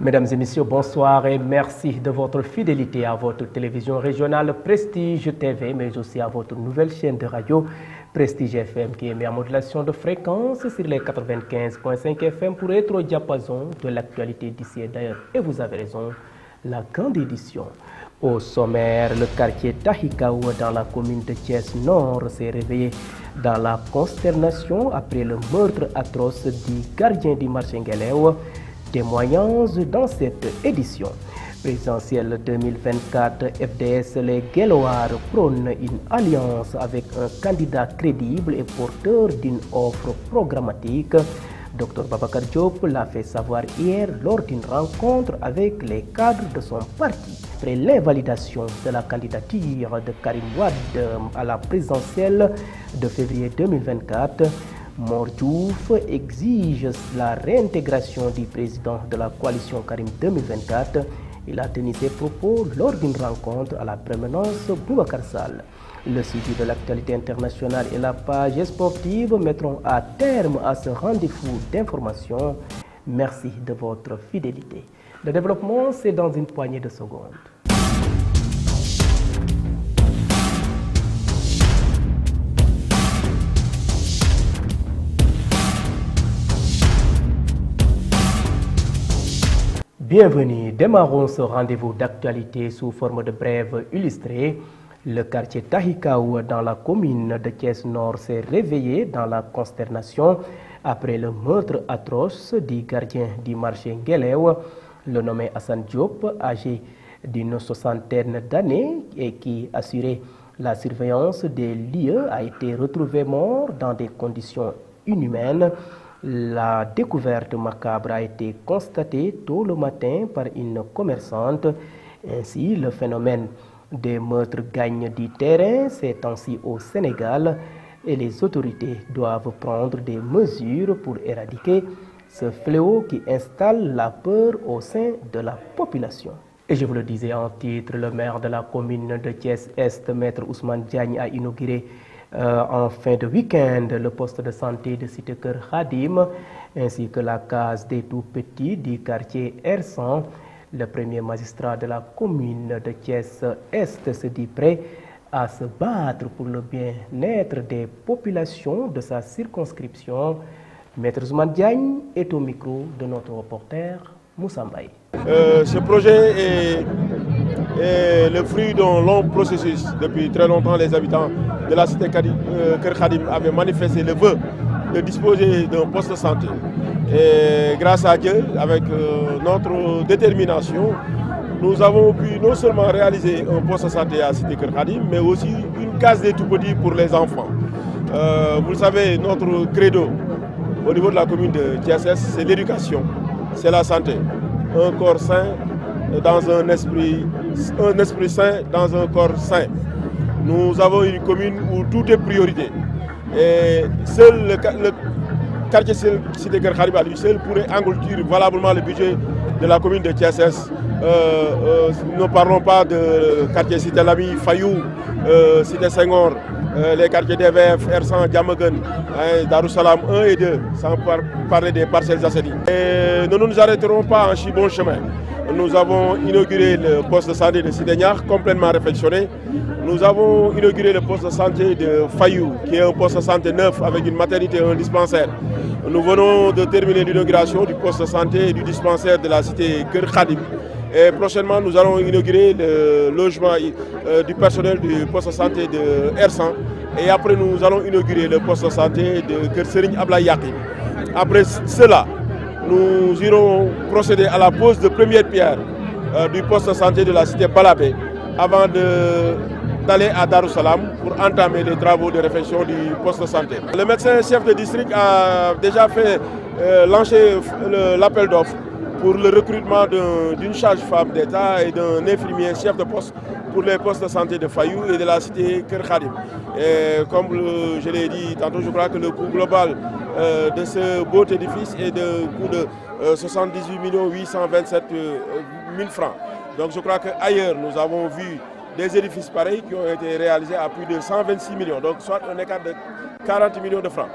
Mesdames et messieurs, bonsoir et merci de votre fidélité à votre télévision régionale Prestige TV, mais aussi à votre nouvelle chaîne de radio Prestige FM qui émet en modulation de fréquence sur les 95.5 FM pour être au diapason de l'actualité d'ici et d'ailleurs. Et vous avez raison, la grande édition. Au sommaire, le quartier Tahikaou dans la commune de Thiès Nord s'est réveillé dans la consternation après le meurtre atroce du gardien du marché Ngelew. Témoignages dans cette édition. Présidentielle 2024, FDS, les Guelwaars prônent une alliance avec un candidat crédible et porteur d'une offre programmatique. Dr Babacar Diop l'a fait savoir hier lors d'une rencontre avec les cadres de son parti. Après l'invalidation de la candidature de Karim Wade à la présidentielle de février 2024, Mor Diouf exige la réintégration du président de la coalition Karim 2024. Il a tenu ses propos lors d'une rencontre à la permanence Boubacar Sall. Le suivi de l'actualité internationale et la page sportive mettront à terme à ce rendez-vous d'information. Merci de votre fidélité. Le développement, c'est dans une poignée de secondes. Bienvenue, démarrons ce rendez-vous d'actualité sous forme de brève illustrée. Le quartier Tahikaou dans la commune de Thiès Nord s'est réveillé dans la consternation après le meurtre atroce du gardien du marché Ngelew, le nommé Hassan Diop, âgé d'une soixantaine d'années et qui assurait la surveillance des lieux, a été retrouvé mort dans des conditions inhumaines. La découverte macabre a été constatée tôt le matin par une commerçante. Ainsi, le phénomène des meurtres gagne du terrain ces temps-ci au Sénégal et les autorités doivent prendre des mesures pour éradiquer ce fléau qui installe la peur au sein de la population. Et je vous le disais en titre, le maire de la commune de Thiès-Est, Maître Ousmane Diagne, a inauguré en fin de week-end le poste de santé de Cité Keur Khadim ainsi que la case des tout-petits du quartier R100. Le premier magistrat de la commune de Thiès-Est se dit prêt à se battre pour le bien-être des populations de sa circonscription. Maître Ousmane Diagne est au micro de notre reporter Moussa Mbaye. Ce projet est le fruit d'un long processus. Depuis très longtemps, les habitants de la cité Keur Khadim avaient manifesté le vœu de disposer d'un poste de santé. Et grâce à Dieu, avec notre détermination, nous avons pu non seulement réaliser un poste de santé à la cité Keur Khadim, mais aussi une case des tout-petits pour les enfants. Vous le savez, notre credo au niveau de la commune de Thiès, c'est l'éducation, c'est la santé. Un corps sain dans un esprit sain dans un corps sain. Nous avons une commune où tout est priorité. Et seul le quartier Cité Keur Khadim à lui seul pourrait engloutir valablement le budget de la commune de Thiès. Ne parlons pas de quartier Cité Lamy, Fayou, Cité Senghor, les quartiers DVF, R100, Diamaguène, Darussalam 1 et 2, sans parler des parcelles assainies. Et nous ne nous arrêterons pas en si bon chemin. Nous avons inauguré le poste de santé de Sidéniar, complètement réfectionné. Nous avons inauguré le poste de santé de Fayou, qui est un poste de santé neuf avec une maternité et un dispensaire. Nous venons de terminer l'inauguration du poste de santé et du dispensaire de la cité Keur Khadim. Et prochainement, nous allons inaugurer le logement du personnel du poste de santé de R100. Et après, nous allons inaugurer le poste de santé de Keur Serigne Ablaye Yakhine. Après cela, nous irons procéder à la pose de première pierre du poste de santé de la cité Balabé avant d'aller à Darussalam pour entamer les travaux de réfection du poste de santé. Le médecin chef de district a déjà fait lancer l'appel d'offres pour le recrutement d'une charge-femme d'État et d'un infirmier chef de poste pour les postes de santé de Fayou et de la cité Keur Khadim. Et comme je l'ai dit tantôt, je crois que le coût global de ce beau édifice est de coût de 78 827 000 francs. Donc je crois qu'ailleurs, nous avons vu des édifices pareils qui ont été réalisés à plus de 126 millions, donc soit un écart de 40 millions de francs.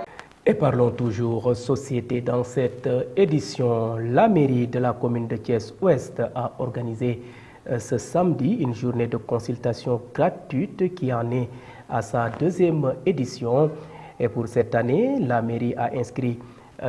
Et parlons toujours société. Dans cette édition, la mairie de la commune de Thiès-Ouest a organisé ce samedi une journée de consultation gratuite qui en est à sa deuxième édition. Et pour cette année, la mairie a inscrit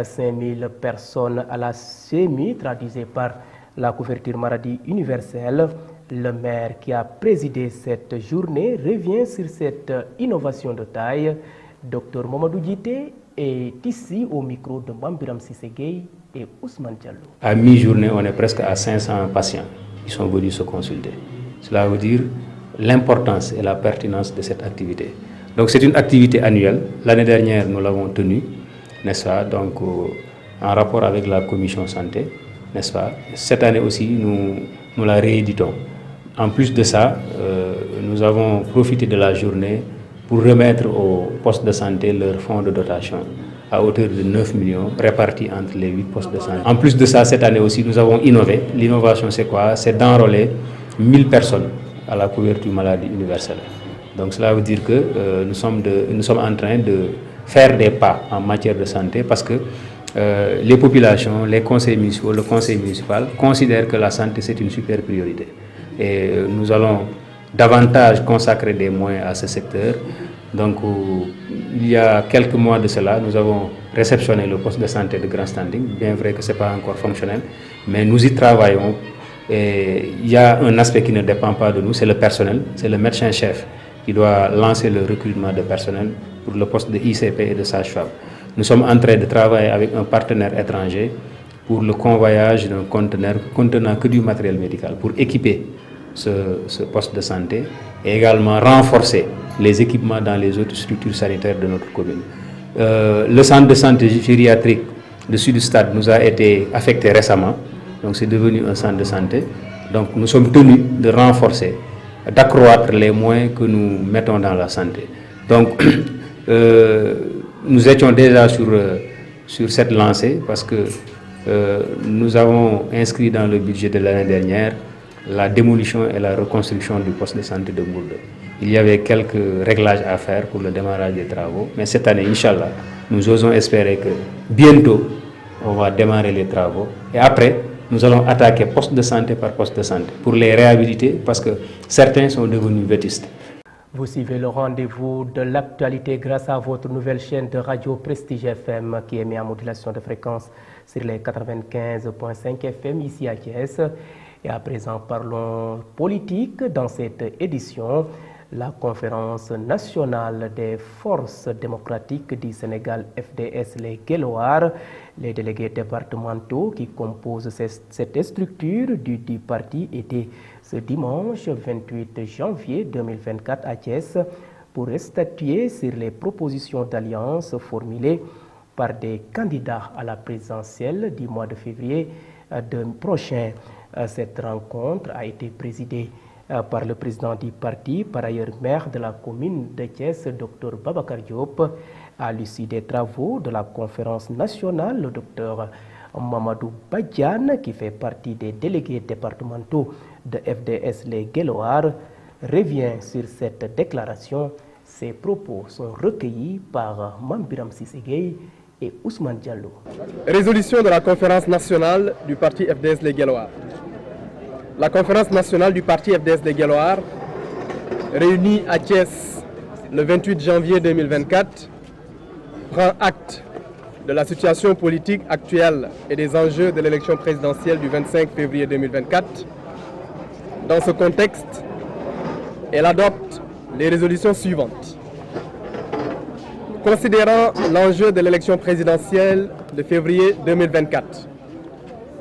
5000 personnes à la CMI, traduisée par la couverture maladie universelle. Le maire qui a présidé cette journée revient sur cette innovation de taille. Dr Mamadou Djité est ici au micro de Mambiram Sissegei et Ousmane Diallo. À mi-journée, on est presque à 500 patients qui sont venus se consulter. Cela veut dire l'importance et la pertinence de cette activité. Donc c'est une activité annuelle. L'année dernière, nous l'avons tenue, n'est-ce pas? Donc en rapport avec la commission santé, n'est-ce pas? Cette année aussi, nous la rééditons. En plus de ça, nous avons profité de la journée pour remettre aux postes de santé leur fonds de dotation à hauteur de 9 millions répartis entre les 8 postes de santé. En plus de ça, cette année aussi, nous avons innové. L'innovation, c'est quoi? C'est d'enrôler 1000 personnes à la couverture maladie universelle. Donc cela veut dire que nous sommes en train de faire des pas en matière de santé parce que les populations, les conseils municipaux, le conseil municipal considèrent que la santé c'est une super priorité. Et nous allons davantage consacrer des moyens à ce secteur. Donc il y a quelques mois de cela, nous avons réceptionné le poste de santé de grand standing, bien vrai que ce n'est pas encore fonctionnel, mais nous y travaillons. Et il y a un aspect qui ne dépend pas de nous, c'est le personnel, c'est le médecin-chef qui doit lancer le recrutement de personnel pour le poste de ICP et de sage-femme. Nous sommes en train de travailler avec un partenaire étranger pour le convoyage d'un conteneur contenant que du matériel médical, pour équiper ce poste de santé et également renforcer les équipements dans les autres structures sanitaires de notre commune. Le centre de santé gériatrique de Sud-Stade nous a été affecté récemment, donc c'est devenu un centre de santé. Donc nous sommes tenus de renforcer, d'accroître les moyens que nous mettons dans la santé. Donc nous étions déjà sur cette lancée parce que nous avons inscrit dans le budget de l'année dernière la démolition et la reconstruction du poste de santé de Gourde. Il y avait quelques réglages à faire pour le démarrage des travaux, mais cette année, Inch'Allah, nous osons espérer que bientôt, on va démarrer les travaux et après, nous allons attaquer poste de santé par poste de santé pour les réhabiliter parce que certains sont devenus vétustes. Vous suivez le rendez-vous de l'actualité grâce à votre nouvelle chaîne de radio Prestige FM qui émet en modulation de fréquence sur les 95.5 FM ici à Thiès. Et à présent, parlons politique. Dans cette édition, la conférence nationale des forces démocratiques du Sénégal, FDS, les Guelwaars, les délégués départementaux qui composent cette structure du parti étaient ce dimanche 28 janvier 2024 à Thiès pour statuer sur les propositions d'alliance formulées par des candidats à la présidentielle du mois de février prochain. Cette rencontre a été présidée par le président du parti, par ailleurs maire de la commune de Thiès, Dr Babacar Diop. À l'issue des travaux de la conférence nationale, le Dr Mamadou Badiane, qui fait partie des délégués départementaux de FDS les Guelwaars, revient sur cette déclaration. Ses propos sont recueillis par Mambiram Sissegei et Ousmane Diallo. Résolution de la conférence nationale du parti FDS les Guelwaars. La conférence nationale du parti FDS les Guelwaars, réunie à Thiès le 28 janvier 2024, prend acte de la situation politique actuelle et des enjeux de l'élection présidentielle du 25 février 2024. Dans ce contexte, elle adopte les résolutions suivantes. Considérant l'enjeu de l'élection présidentielle de février 2024,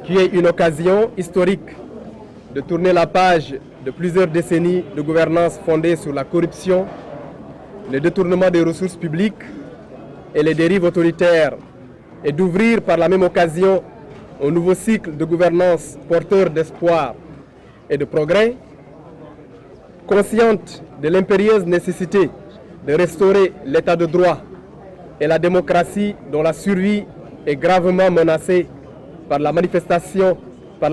qui est une occasion historique de tourner la page de plusieurs décennies de gouvernance fondée sur la corruption, le détournement des ressources publiques et les dérives autoritaires, et d'ouvrir par la même occasion un nouveau cycle de gouvernance porteur d'espoir et de progrès, consciente de l'impérieuse nécessité de restaurer l'état de droit et la démocratie dont la survie est gravement menacée par la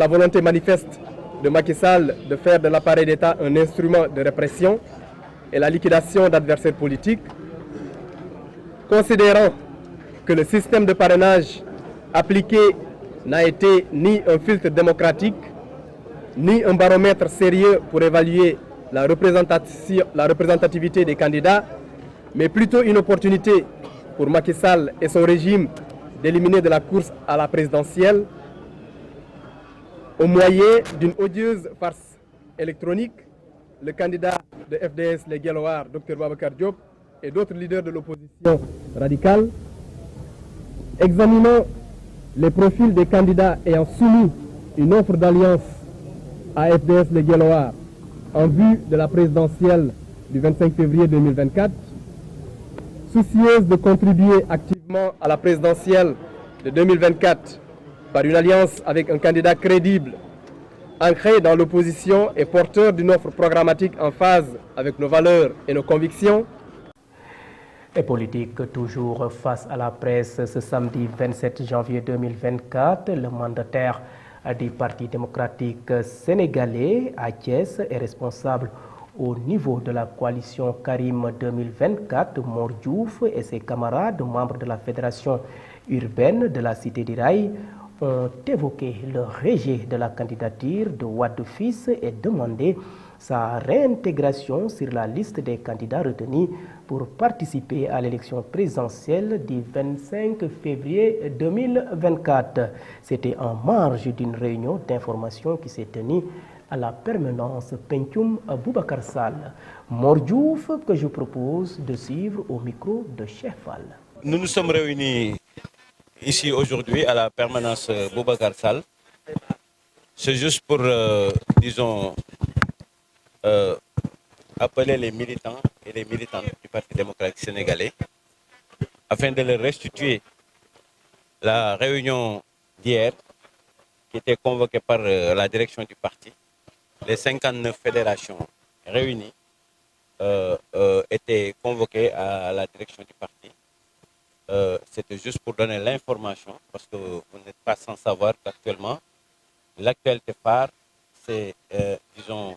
volonté manifeste de Macky Sall de faire de l'appareil d'État un instrument de répression et la liquidation d'adversaires politiques, considérant que le système de parrainage appliqué n'a été ni un filtre démocratique, ni un baromètre sérieux pour évaluer la représentativité des candidats, mais plutôt une opportunité pour Macky Sall et son régime d'éliminer de la course à la présidentielle au moyen d'une odieuse farce électronique. Le candidat de FDS, les Guelwaars, Dr Babacar Diop, et d'autres leaders de l'opposition radicale. Examinons les profils des candidats ayant soumis une offre d'alliance à FDS, les Guelwaars, en vue de la présidentielle du 25 février 2024. Soucieuse de contribuer activement à la présidentielle de 2024 par une alliance avec un candidat crédible, ancré dans l'opposition et porteur d'une offre programmatique en phase avec nos valeurs et nos convictions. Et politique, toujours face à la presse, ce samedi 27 janvier 2024, le mandataire du Parti démocratique sénégalais, à Thiès, est responsable au niveau de la coalition Karim 2024. Mor Diouf et ses camarades, membres de la fédération urbaine de la Cité du Rail, ont évoqué le rejet de la candidature de Wade Fils et demandé sa réintégration sur la liste des candidats retenus pour participer à l'élection présidentielle du 25 février 2024. C'était en marge d'une réunion d'information qui s'est tenue à la permanence Pencum Boubacar Sall. Mor Diouf, que je propose de suivre au micro de Cheikh Fall. Nous nous sommes réunis ici aujourd'hui à la permanence Boubacar Sall. C'est juste pour, disons, appeler les militants et les militantes du Parti démocratique sénégalais afin de leur restituer la réunion d'hier qui était convoquée par la direction du parti. Les 59 fédérations réunies étaient convoquées à la direction du parti. C'était juste pour donner l'information, parce que vous n'êtes pas sans savoir qu'actuellement, l'actualité phare, c'est, disons,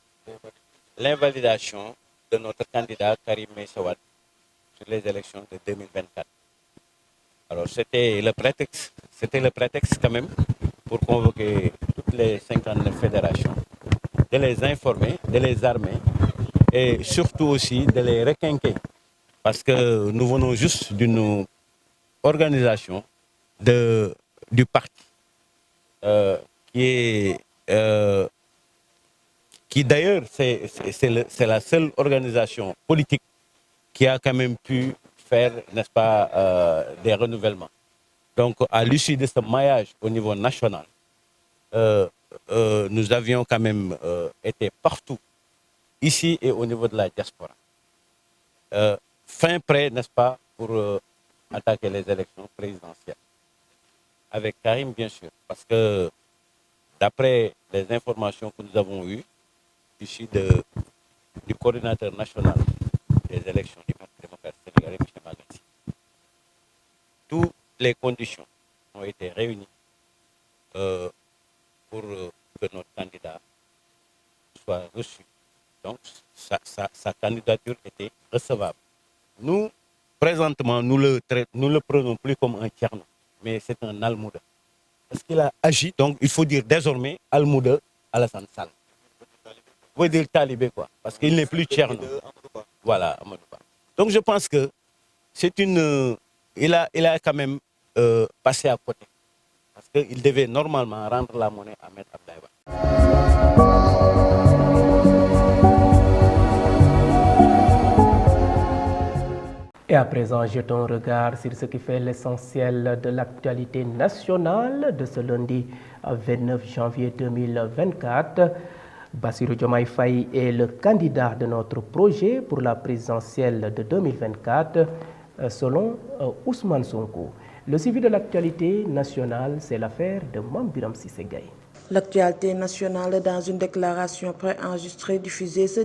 l'invalidation de notre candidat Karim Meïssa Wade sur les élections de 2024. Alors c'était le prétexte quand même pour convoquer toutes les 59 fédérations, de les informer, de les armer et surtout aussi de les requinquer, parce que nous venons juste d'une organisation du parti qui d'ailleurs c'est la seule organisation politique qui a quand même pu faire, n'est-ce pas, des renouvellements. Donc à l'issue de ce maillage au niveau national, nous avions quand même été partout, ici et au niveau de la diaspora, fin prêt, n'est-ce pas, pour attaquer les élections présidentielles. Avec Karim, bien sûr, parce que d'après les informations que nous avons eues, issues du coordinateur national des élections du Parti démocratique sénégalais, M. Magassi, toutes les conditions ont été réunies pour que notre candidat soit reçu. Donc, sa candidature était recevable. Nous, présentement, nous le prenons plus comme un Tcherno, mais c'est un Almouda. Parce qu'il a agi, donc il faut dire désormais Almouda Alassane Sall. Vous pouvez dire talibé, quoi, parce qu'il n'est plus Tcherno. Voilà, Amadou Ba. Donc je pense que c'est il a quand même passé à côté. Parce qu'il devait normalement rendre la monnaie à Maître Abdoulaye Wade. Et à présent, jetons un regard sur ce qui fait l'essentiel de l'actualité nationale de ce lundi 29 janvier 2024. Bassirou Diomaye Faye est le candidat de notre projet pour la présidentielle de 2024, selon Ousmane Sonko. Le suivi de l'actualité nationale, c'est l'affaire de Mame Birame Cissé Gaye. L'actualité nationale dans une déclaration préenregistrée diffusée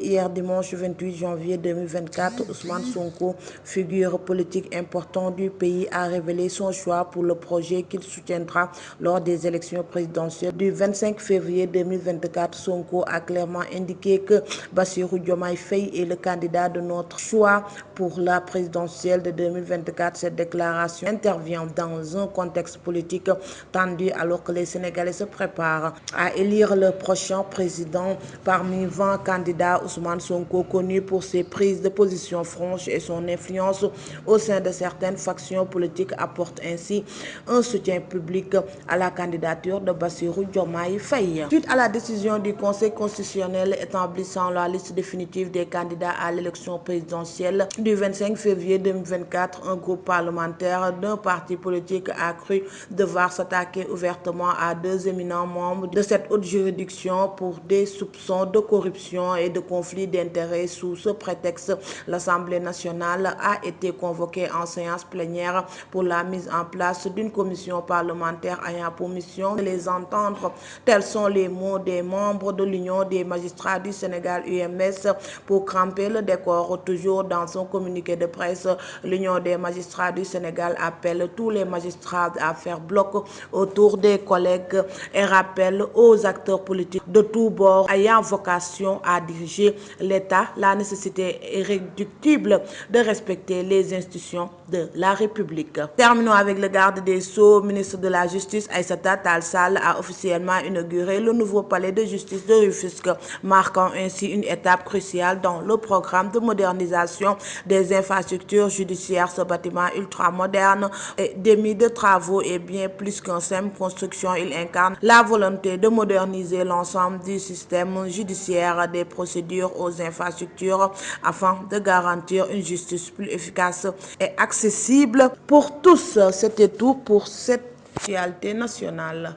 hier dimanche 28 janvier 2024, Ousmane Sonko, figure politique importante du pays, a révélé son choix pour le projet qu'il soutiendra lors des élections présidentielles du 25 février 2024. Sonko a clairement indiqué que Bassirou Diomaye Faye est le candidat de notre choix pour la présidentielle de 2024. Cette déclaration intervient dans un contexte politique tendu alors que les Sénégalais se préparent à élire le prochain président. Parmi 20 candidats, Ousmane Sonko, connu pour ses prises de position franches et son influence au sein de certaines factions politiques, apporte ainsi un soutien public à la candidature de Bassirou Diomaye Faye. Suite à la décision du Conseil constitutionnel établissant la liste définitive des candidats à l'élection présidentielle du 25 février 2024, un groupe parlementaire d'un parti politique a cru devoir s'attaquer ouvertement à deux éminents membres de cette haute juridiction pour des soupçons de corruption et de conflit d'intérêts. Sous ce prétexte, l'Assemblée nationale a été convoquée en séance plénière pour la mise en place d'une commission parlementaire ayant pour mission de les entendre. Tels sont les mots des membres de l'Union des magistrats du Sénégal, UMS, pour cramper le décor. Toujours dans son communiqué de presse, l'Union des magistrats du Sénégal appelle tous les magistrats à faire bloc autour des collègues et rappelle aux acteurs politiques de tous bords ayant vocation à diriger l'État la nécessité irréductible de respecter les institutions de la République. Terminons avec le garde des Sceaux. Ministre de la Justice, Aïssata Tall Sall, a officiellement inauguré le nouveau palais de justice de Rufisque, marquant ainsi une étape cruciale dans le programme de modernisation des infrastructures judiciaires. Ce bâtiment ultramoderne et démis de travaux est bien plus qu'un simple construction. Il incarne la volonté de moderniser l'ensemble du système judiciaire, des procédures aux infrastructures, afin de garantir une justice plus efficace et accessible pour tous. C'était tout pour cette actualité nationale.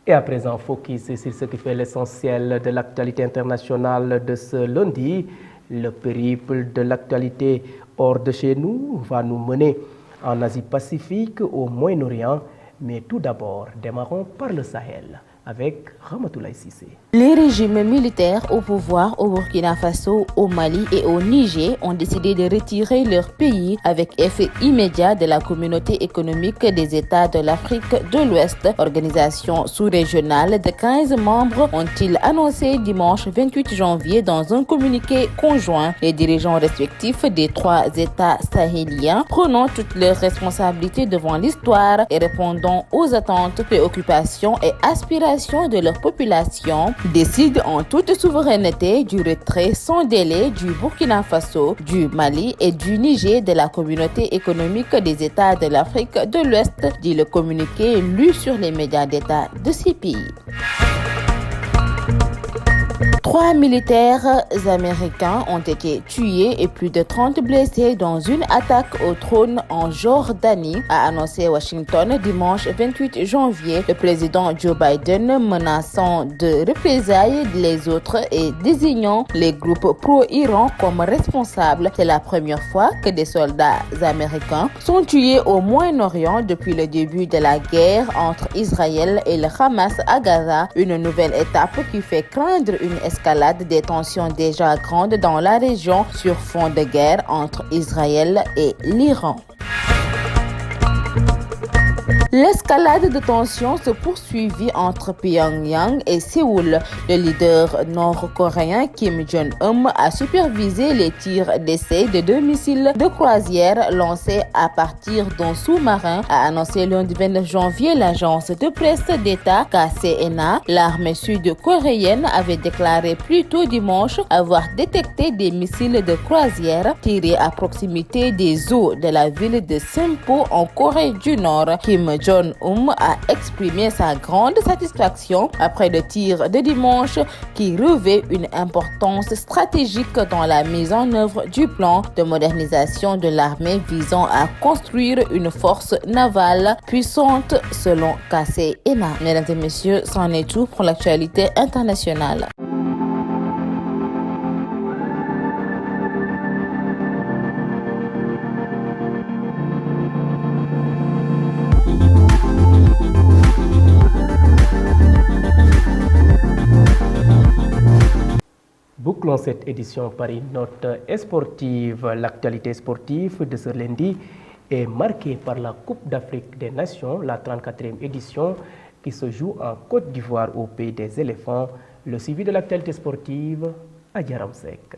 Et à présent, focus sur ce qui fait l'essentiel de l'actualité internationale de ce lundi. Le périple de l'actualité hors de chez nous va nous mener en Asie-Pacifique, au Moyen-Orient. Mais tout d'abord, démarrons par le Sahel avec Ramatoulaye Cissé. Les régimes militaires au pouvoir au Burkina Faso, au Mali et au Niger ont décidé de retirer leur pays avec effet immédiat de la communauté économique des États de l'Afrique de l'Ouest. Organisation sous-régionale de 15 membres ont-ils annoncé dimanche 28 janvier dans un communiqué conjoint. Les dirigeants respectifs des 3 États sahéliens, prenant toutes leurs responsabilités devant l'histoire et répondant aux attentes, préoccupations et aspirations de leur population, décident en toute souveraineté du retrait sans délai du Burkina Faso, du Mali et du Niger de la communauté économique des États de l'Afrique de l'Ouest, dit le communiqué lu sur les médias d'État de ces pays. 3 militaires américains ont été tués et plus de 30 blessés dans une attaque au drone en Jordanie, a annoncé Washington dimanche 28 janvier. Le président Joe Biden menaçant de représailles les autres et désignant les groupes pro-Iran comme responsables. C'est la première fois que des soldats américains sont tués au Moyen-Orient depuis le début de la guerre entre Israël et le Hamas à Gaza. Une nouvelle étape qui fait craindre une escalade des tensions déjà grandes dans la région sur fond de guerre entre Israël et l'Iran. L'escalade de tensions se poursuivit entre Pyongyang et Séoul. Le leader nord-coréen Kim Jong-un a supervisé les tirs d'essai de 2 missiles de croisière lancés à partir d'un sous-marin, a annoncé lundi 29 janvier l'agence de presse d'État KCNA. L'armée sud-coréenne avait déclaré plus tôt dimanche avoir détecté des missiles de croisière tirés à proximité des eaux de la ville de Simpo en Corée du Nord. Kim Jong-un a exprimé sa grande satisfaction après le tir de dimanche qui revêt une importance stratégique dans la mise en œuvre du plan de modernisation de l'armée visant à construire une force navale puissante selon KCNA. Mesdames et messieurs, c'en est tout pour l'actualité internationale. Bouclons cette édition par une note sportive. L'actualité sportive de ce lundi est marquée par la Coupe d'Afrique des Nations, la 34e édition, qui se joue en Côte d'Ivoire au pays des éléphants. Le suivi de l'actualité sportive à Djaramsek.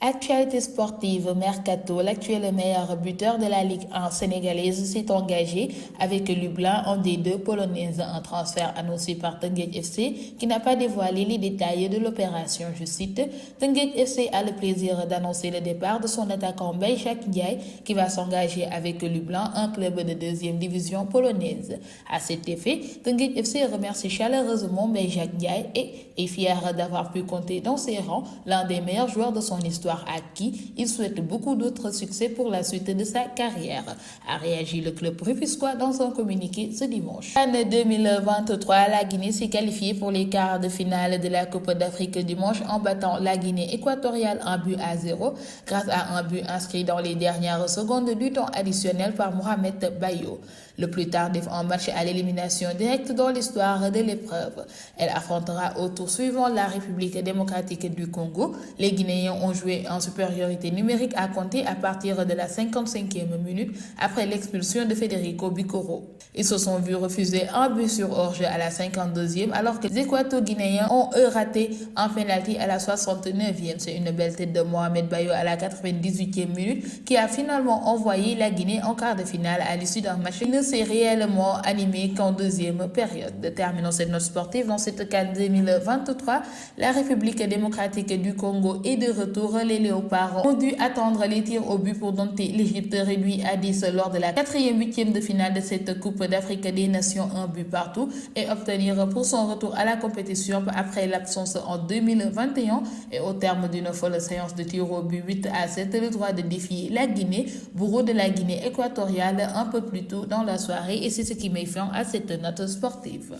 Actualité sportive, Mercato, l'actuel meilleur buteur de la Ligue 1 sénégalaise s'est engagé avec Lublin en D2 polonaise, un transfert annoncé par Teungueth FC qui n'a pas dévoilé les détails de l'opération. Je cite, Teungueth FC a le plaisir d'annoncer le départ de son attaquant Mbaye Jacques Ndiaye qui va s'engager avec Lublin, un club de deuxième division polonaise. À cet effet, Teungueth FC remercie chaleureusement Mbaye Jacques Ndiaye et est fier d'avoir pu compter dans ses rangs l'un des meilleurs joueurs de son histoire à qui il souhaite beaucoup d'autres succès pour la suite de sa carrière, a réagi le club rufisquois dans un communiqué ce dimanche. En 2023, la Guinée s'est qualifiée pour les quarts de finale de la Coupe d'Afrique dimanche en battant la Guinée équatoriale 1-0 grâce à un but inscrit dans les dernières secondes du temps additionnel par Mohamed Bayo. Le plus tardif en match à l'élimination directe dans l'histoire de l'épreuve. Elle affrontera au tour suivant la République démocratique du Congo. Les Guinéens ont joué en supériorité numérique à compter à partir de la 55e minute après l'expulsion de Federico Bicoro. Ils se sont vus refuser un but sur orge à la 52e alors que les Équato-Guinéens ont raté un penalty à la 69e. C'est une belle tête de Mohamed Bayo à la 98e minute qui a finalement envoyé la Guinée en quart de finale à l'issue d'un match qui ne s'est réellement animé qu'en deuxième période. Terminons cette note sportive dans cette CAN 2023. La République démocratique du Congo est de retour. Les Léopards ont dû attendre les tirs au but pour dompter l'Égypte réduit à 10 lors de la 4e huitième de finale de cette Coupe d'Afrique des Nations, un but partout, et obtenir pour son retour à la compétition après l'absence en 2021 et au terme d'une folle séance de tirs au but 8-7 le droit de défier la Guinée, bourreau de la Guinée équatoriale un peu plus tôt dans la soirée, et c'est ce qui met fin à cette note sportive.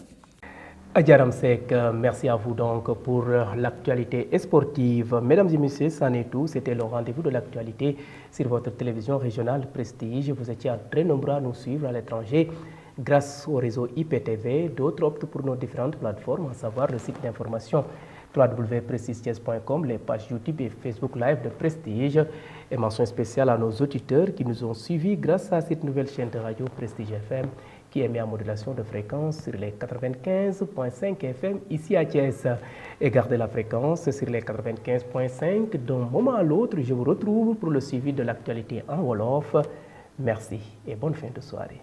Djaramsek, merci à vous donc pour l'actualité sportive. Mesdames et messieurs, c'en est tout. C'était le rendez-vous de l'actualité sur votre télévision régionale Prestige. Vous étiez très nombreux à nous suivre à l'étranger grâce au réseau IPTV. D'autres optent pour nos différentes plateformes, à savoir le site d'information www.prestige.com, les pages YouTube et Facebook Live de Prestige. Et mention spéciale à nos auditeurs qui nous ont suivis grâce à cette nouvelle chaîne de radio Prestige FM qui émet en modulation de fréquence sur les 95.5 FM ici à Thiès. Et gardez la fréquence sur les 95.5. D'un moment à l'autre, je vous retrouve pour le suivi de l'actualité en Wolof. Merci et bonne fin de soirée.